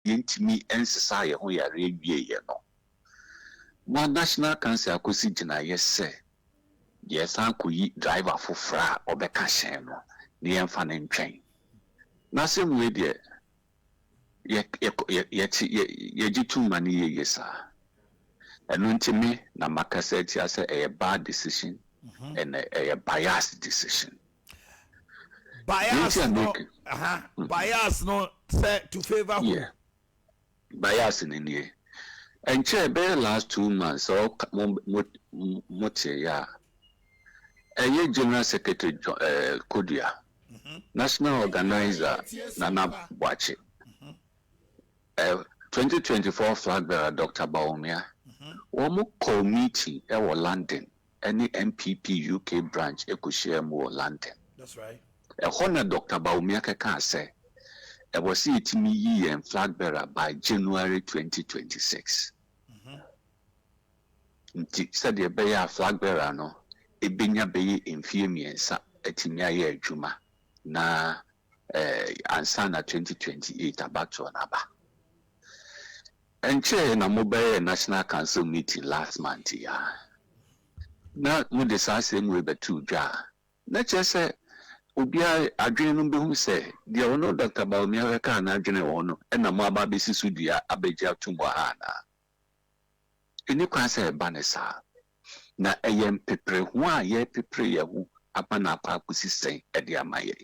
yentimi ensesa ye ho yare wie ye no mo national council akosi gina yese yes ankoyi driver fofra obeka hyen no ne yemfa ne ntwen na sem we de ye jitu mani ye yesa eno ntimi na makasa ti ase a bad decision and a biased decision. Bias no, bias no say to favor who? Yeah. Bias in India. And chair be last 2 months or mote ya. A general secretary Kodia. National organizer Nana Wache. 2024 flag bearer Dr. Baumia. Omo committee e London. Any MPP UK branch e could share more London. That's right. A honor Dr. Baumia can say. I was it me and flag bearer by January 2026. Said the bear flag bearer no, a benya bay in Fiemiensa etimia juma na ansana 2028 about to anaba. And chair na mobile national council meeting last month ya. Na mo decide same way but two jar. Na just say Ubia adwene no be say de ono Dr. Baumia ka na adwene ono na mo aba besi so dia abegia tumbo ha na eni kwa say banesa na eyem pepre ho a ye pepre ye hu apa na apa kusisen e de amaye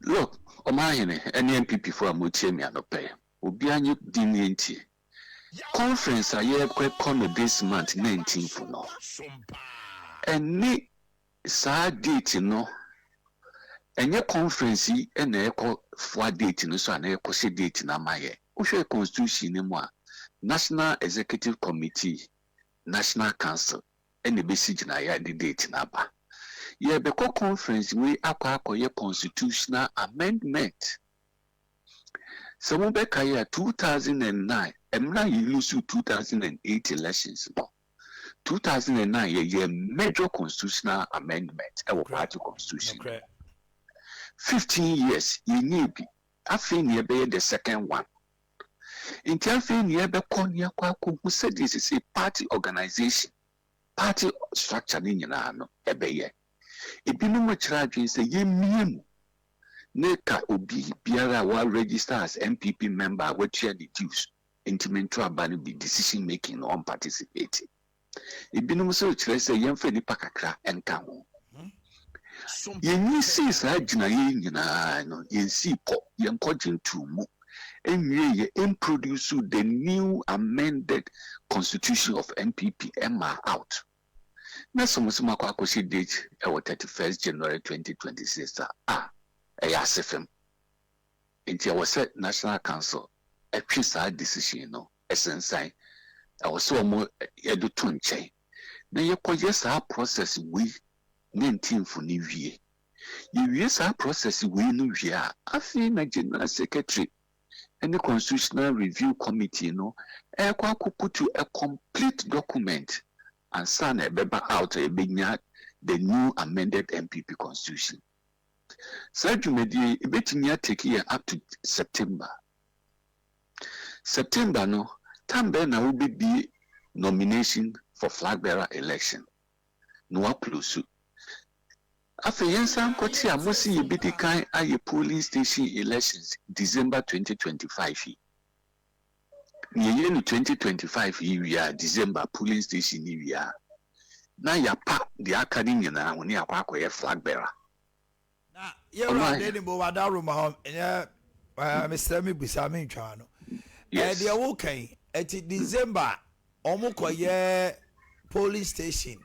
look omahene eni MPP for amotie mi anope obi anyi dinenti conference a ye kwekono this month 19th no eni sa date no enye conference na eko for date no so na eko se date na maye wo hwe constitution ni mu a National Executive Committee National Council ene be si gina ya di date na ba ye be ko conference we akwa constitutional amendment so mo be kai 2009 emna you lose 2008 elections no 2009 ye major constitutional amendment our party constitution. 15 years you need be afin be the second one. In afin ye be kon ye kwa who said this is a party organization, party structure ni nyina no ebe ye. Ebinu mo kira adwen say ye miemu neka obi biara wa register as MPP member we share the dues intimental about be decision making on participating. Ibinum so kire say yemfa nipa kakra enka ho yenyi si sa gina ye nyina no yensi po yenkogin tumu enwie ye introduce the new amended constitution of MPP Emma out na somusuma kwa akosi date e 31st January 2026 asefem enti I say National Council e twi sa decision no esensan I was so more edu tunche. Na ye koje sa process we 19th ni wie. Ye wie sa process we no wie a afi na general secretary and the constitutional review committee no e kwa put a complete document and sign a beba out a benya the new amended MPP constitution. Sa jumedi e betimi take up to September. September no Tambe na will be nomination for flag bearer election. No aplusu. After yensan koti amosi ye biti kan aye polling station elections December 2025. Nye 2025 year December polling station year. Na ya pa the academy na woni akwa ye flag bearer. Na ye Addai-Nimoh wadaru ma Mr. Mibusami ntwa no. Yes. The okay. At December, omukoye police station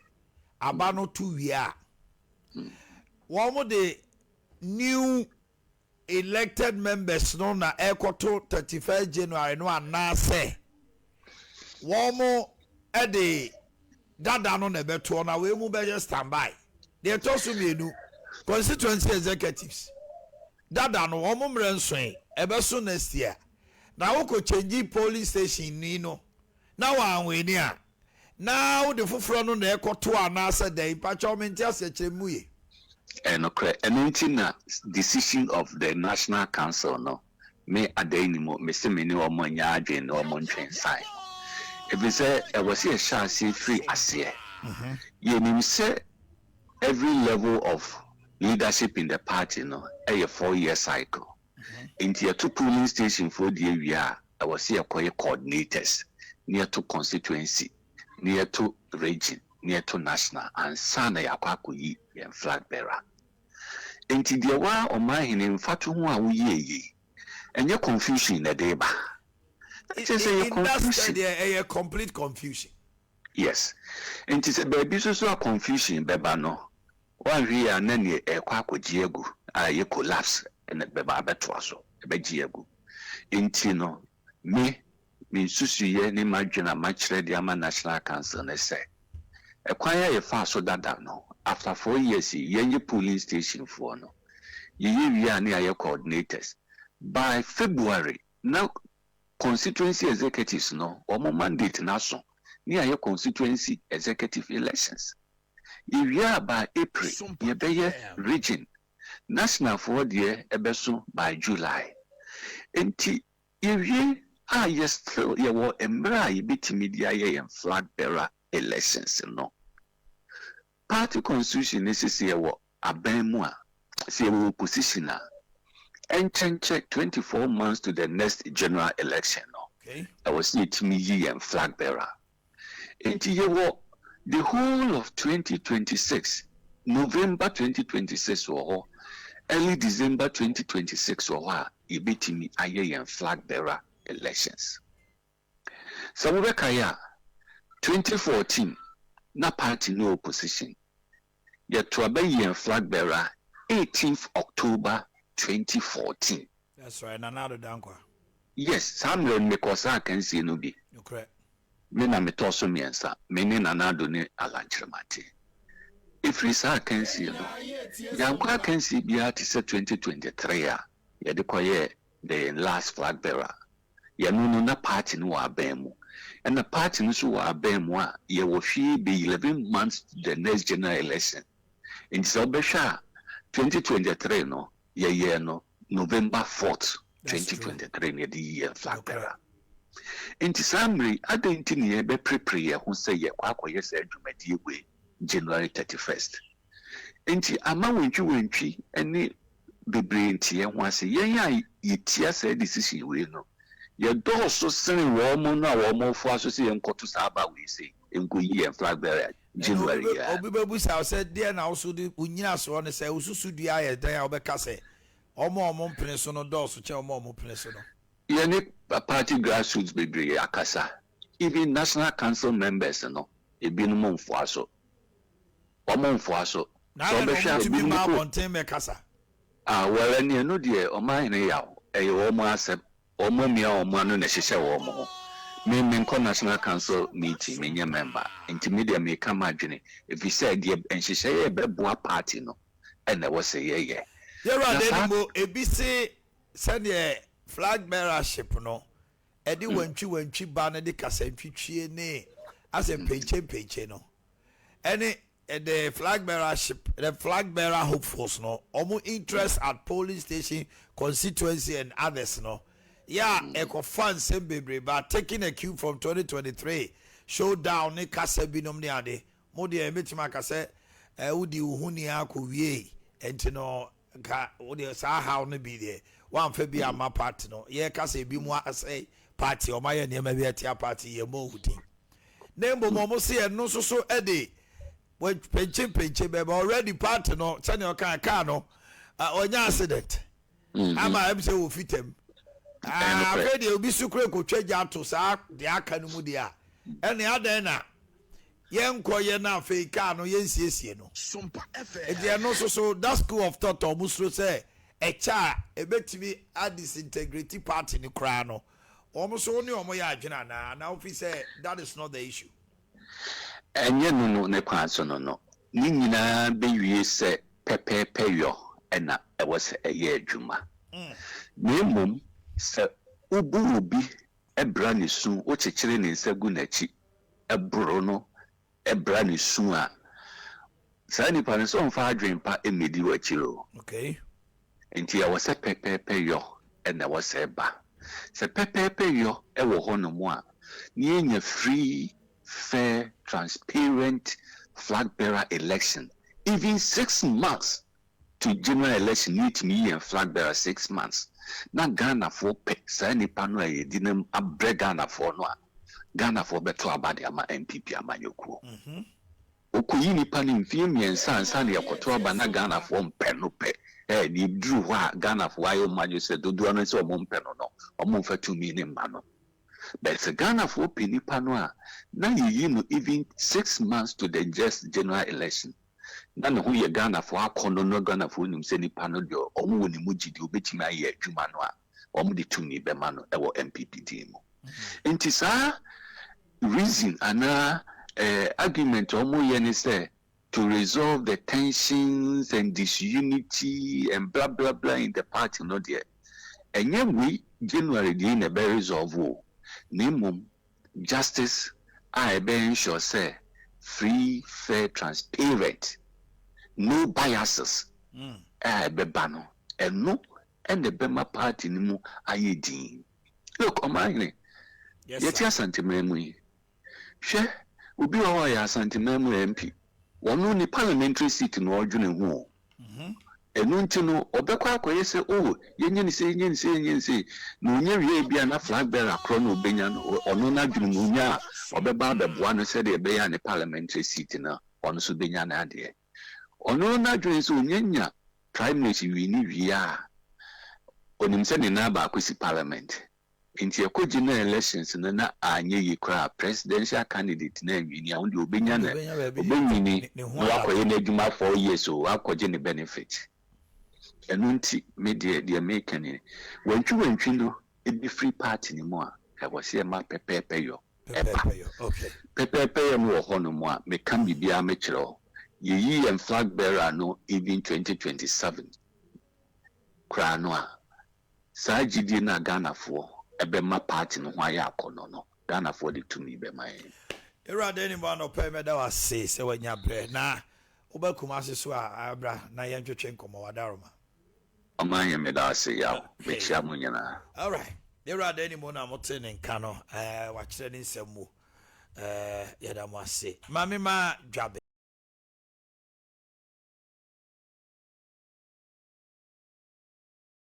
abano 2 year. One the new elected members no na ekoto 31st January no anase. One more ede dada no na beto na we mu be standby. They tosu mienu constituency executives. Dada no one more mrenso ebeso next year. Now we could change police station nino. Now I'm winning. Now the front on the echo to an answer day, patchment just a chemuye. And okay, and na decision of the National Council no me Addai-Nimoh me se me ne omo nya adwen na omo ntwen sign. If you say I was here chance free ase. You nim say every level of leadership in the party no a 4-year cycle. Into your 2 polling station for the area, I was here coordinators near to constituency, near to region, near to national, and sana yakwaku and flag bearer. Into the one on my in fatu ye and your confusion in the day. A complete confusion. Yes. And it's a baby so confusion, beba no. 1 year and then a quack with Diego, I collapse and a beba betwaso, a begiego. Intino, me susu ye ni margin much ready ama National Council, and say. Acquire a fast so that no. After 4 years, ye polling station for no. Ye near your coordinators. By February, now constituency executives no, or more mandate national. Near your constituency executive elections. If you are by April, you be region. National for the year, ebeso by July. And if you are yes, still you were a mera bit media and flag bearer elections, no. Party constitution necessary what a bemwa, say opposition. And check 24 months to the next general election, no. Okay. I was need me and flag bearer. Into the whole of 2026, November 2026 or early December 2026 or it beat me and flag bearer elections. So we 2014, na party no opposition. Yet to obey and flag bearer 18th October 2014. That's right, another dankwa. Yes, some because I can see no be. You're correct. Me na metoso miensa meni na nado ne alanchiremate if risa can see no yankwa can see bia ti se 2023 a ye de koye the last flag bearer ye no na party no wa abemu and the party no so wa abemu a ye wo hwe be 11 months to the next general election in so besha 2023 no ye no November 4th 2023 ne the year flag bearer. Inti samri adenti ni ebe prepare who say ye kwakoye say adwumadi we January 31st. Inti ama wentwi ene bebre nti ye ho ase ye ya yetia say decision we no. Ye do so sen wo mo na wo mo fo aso say enkoto sa aba we say enko yi en flag bearer January ya. Obi bebu say say there na also de unyina so ne say ususu dua ye dan a obeka say omo mpene so no do so che omo mpene so no. Yene party grassroots bebre akasa. Even national council members no ebi no mfo aso. Omo mfo aso. So be sha be ma bonten me kasa. Well any no de o man ne yaw. E omo asem. Omo mia omo anu na hihye wo mo. Me national council meeting me nya member. Intermediate me come adwene. If you say de enhihye ye beboa party no. And there was a ye. You are Addai-Nimoh ebi say send flag bearership no edi wantwi ba na de kasantwitwie ne as a penche no any the flag bearership the flag bearer hopefuls no omo interest at polling station constituency and others no eco fans bebre but taking a cue from 2023 showdown ne kasa binom ne ade mo de emetima kasa udi uhuni akowie entino ka odi sa how no be there one fa bi ama party no ye kasa bi mu asay party o maye ne ma bi atia party ye mo hudi na mbo mo se no so ede we penche be already party no chane o kan no onya accident ama em se wo fitem fe de obi sukure ko twaja to sa de aka no mu de a ene adan na yenkoye na fe ka no yensiesie no SOMPA e no so that school of thought o musro say echa ebetimi a disintegrity party ni kra no omuso ni omo ya adwena na ofi say that is not the issue enye no ne kwanso no ni nyina bewie se pepepe yo ena e was eye adwuma memum se uburubi ebra ni su o chekere ni nsagu na chi ebro no ebra ni su a sa ni pa so mfa adwen pa emedi wa chiro okay enti ya was pepepe yo and there was a bar. Se pepe yo ewo hono moa. Nye free, fair, transparent flag bearer election. Even 6 months to general election, need me and flag bearer 6 months. Na Ghana for pe, sa nipa no ye dinam abre Ghana for no. Ghana for beto abade ama MPP ama yokuo. Okuyi nipa ni mfie miensa ansa ne yakoto aba na Ghana for mpe no pe. Ni drew wa Ghana for ayo manyo se dodo no se omo mpe no no. Omo mfa tumi ne mma no. But the Ghana for pe nipa no a na yi no even 6 months to the just general election. Na no ye Ghana for akono no Ghana for nim se nipa no de omo woni mu gidi obetima ye adwuma no a omo de tumi be ma no e wo MPP team. Enti sa reason and argument omo ye ni say to resolve the tensions and disunity and blah blah blah in the party no there. Enye we January dey na be resolve o. Nimum justice I be ensure say free, fair, transparent, no biases. Be bano and no and the Bema party nimu aye din. Look, Omani. Yes, yes, Santimemu. She will be our Santimemu MP. One only parliamentary seat in Origin and War. And no, Obeka say, oh, yen say, no, near be an flag bearer, chrono benyan, or no, not Munya, or Beba the one said a bay and a parliamentary seat in a on Subenyan idea. Or no, not doing so, Yenya, prime minister, we need via on him sending Naba Quisi parliament. Into a general elections and then I knew you cry presidential candidate name in your own Ubinian, Ubini, no, 4 years or Aqua benefit. And unti media the American when you know it be free party anymore. I was here my pepe yo. Okay. Pepe pay more honour me can be amateur. Ye and flag bearer no even 2027. Cranoa. Sajidi na Ghana for a bema party no why no Ghana for the to me be my. Addai-Nimoh no pay me that was say when you bread na Uba Kumasi Swa Abra na yanjo chen komo wadaruma. Amanya me da say ya me chia munyana. All right. Addai-Nimoh na moten en kano wa kire ni nsemu yada mo ase. Mami ma dwabe